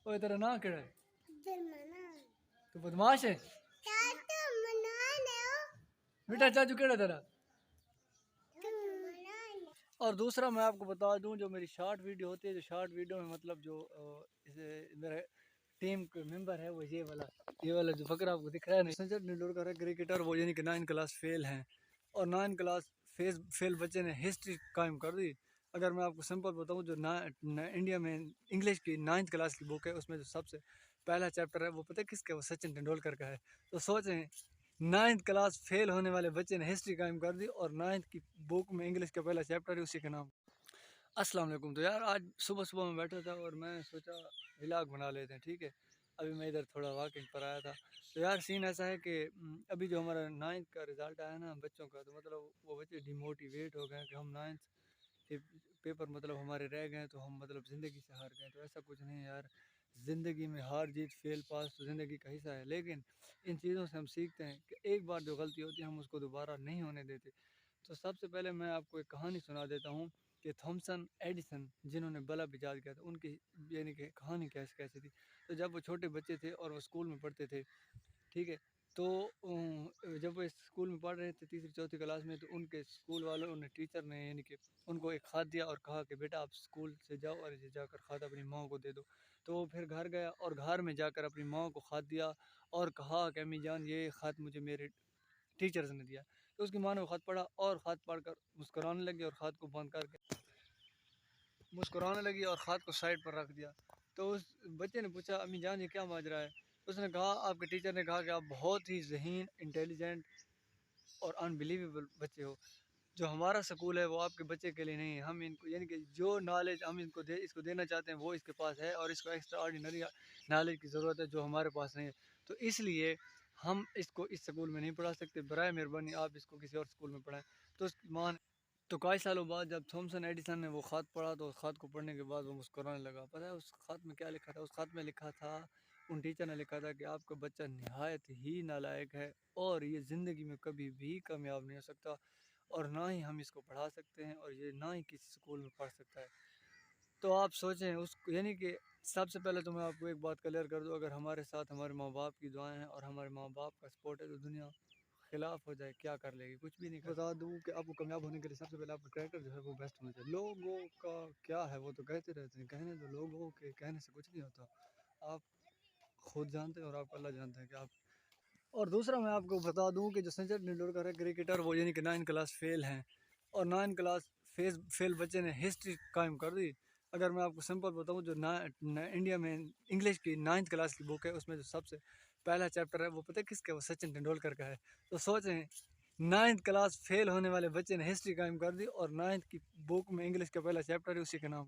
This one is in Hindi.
ओए तेरा नाम क्या है? तू बदमाश है बेटा। चाचू केड़ा तेरा? और दूसरा मैं आपको बता दूं, जो मेरी शॉर्ट वीडियो होती है, जो शॉर्ट वीडियो में मतलब जो इसे मेरा टीम के मेंबर है, वो ये वाला जो फकरा आपको दिख रहा है ना, सचिन तेंदुलकर है क्रिकेटर, वो यानी कि 9 क्लास फेल हैं। और 9 क्लास फेल बच्चे ने हिस्ट्री कायम कर दी। अगर मैं आपको सिंपल बताऊं, जो इंडिया में इंग्लिश की 9th क्लास की बुक है, उसमें जो सबसे पहला चैप्टर है वो पता है किसका? वो सचिन तेंदुलकर का है। तो सोचें, 9th क्लास फेल होने वाले बच्चे ने हिस्ट्री कायम कर दी और 9th की बुक में इंग्लिश का पहला चैप्टर है उसी के नाम। अस्सलाम वालेकुम। तो यार आज सुबह सुबह में बैठा था और मैं सोचा व्लॉग बना लेते हैं, ठीक है। अभी मैं इधर थोड़ा वॉकिंग पर आया था। तो यार सीन ऐसा है कि अभी जो हमारा 9th का रिज़ल्ट आया ना बच्चों का, तो मतलब वो बच्चे डिमोटिवेट हो गए कि हम 9th के पेपर मतलब हमारे रह गए तो हम मतलब ज़िंदगी से हार गए। तो ऐसा कुछ नहीं है यार, ज़िंदगी में हार जीत फेल पास तो ज़िंदगी का हिस्सा है। लेकिन इन चीज़ों से हम सीखते हैं कि एक बार जो गलती होती है हम उसको दोबारा नहीं होने देते। तो सबसे पहले मैं आपको एक कहानी सुना देता हूँ कि थॉमसन एडिसन जिन्होंने बल्ब इजाद किया था, उनकी यानी कि कहानी कैसे कैसी थी। तो जब वो छोटे बच्चे थे और वो स्कूल में पढ़ते थे, ठीक है। तो जब वो स्कूल में पढ़ रहे थे तीसरी चौथी क्लास में, तो उनके स्कूल वालों ने टीचर ने यानी कि उनको एक खाद दिया और कहा कि बेटा आप स्कूल से जाओ और ये जाकर खाद अपनी माँ को दे दो। तो वो फिर घर गया और घर में जाकर अपनी माँ को खाद दिया और कहा कि अम्मी जान ये खाद मुझे मेरे टीचर्स ने दिया। तो उसकी माँ ने वो ख़त पढ़ा और ख़त पढ़कर मुस्कुराने लगी और ख़त को बंद करके मुस्कुराने लगी और ख़त को साइड पर रख दिया। तो उस बच्चे ने पूछा अम्मी जान ये क्या माजरा है? उसने कहा आपके टीचर ने कहा कि आप बहुत ही ज़हीन, इंटेलिजेंट और अनबिलीवेबल बच्चे हो। जो हमारा स्कूल है वो आपके बच्चे के लिए नहीं है। हम इनको यानी कि जो नॉलेज हम इसको देना चाहते हैं वो इसके पास है और इसको एक्स्ट्रा ऑर्डिनरी नॉलेज की ज़रूरत है जो हमारे पास नहीं है। तो इसलिए हम इसको इस स्कूल में नहीं पढ़ा सकते। बराए मेहरबानी आप इसको किसी और स्कूल में पढ़ाएं। तो उसकी माँ ने तो कई सालों बाद जब थॉमसन एडिसन ने वो ख़त पढ़ा, तो उस ख़त को पढ़ने के बाद वो मुस्कुराने लगा। पता है उस ख़त में क्या लिखा था? उस ख़त में लिखा था, उन टीचर ने लिखा था कि आपका बच्चा नहायत ही नालायक है और ये ज़िंदगी में कभी भी कामयाब नहीं हो सकता और ना ही हम इसको पढ़ा सकते हैं और ये ना ही किसी स्कूल में पढ़ सकता है। तो आप सोचें उस यानी कि सबसे पहले तो मैं आपको एक बात क्लियर कर दूं, अगर हमारे साथ हमारे माँ बाप की दुआएं हैं और हमारे माँ बाप का सपोर्ट है तो दुनिया खिलाफ हो जाए क्या कर लेगी? कुछ भी नहीं कर। बता दूं कि आपको कामयाब होने के लिए सबसे पहले आपका कैरेक्टर जो है वो बेस्ट होना चाहिए। लोगों का क्या है वो तो कहते रहते हैं, कहने दो, लोगों के कहने से कुछ नहीं होता। आप खुद जानते हैं और आपको अल्लाह जानते हैं कि आप। और दूसरा मैं आपको बता दूं कि जो सचिन तेंदुलकर है क्रिकेटर, वो यानी कि 9 क्लास फेल हैं और 9 क्लास फेल बच्चे ने हिस्ट्री कायम कर दी। अगर मैं आपको सिंपल बताऊं, जो इंडिया में इंग्लिश की 9th क्लास की बुक है, उसमें जो सबसे पहला चैप्टर है वो पता है किसका? वो सचिन तेंदुलकर का है। तो सोचें, 9th क्लास फेल होने वाले बच्चे ने हिस्ट्री कायम कर दी और 9th की बुक में इंग्लिश का पहला चैप्टर है उसी के नाम।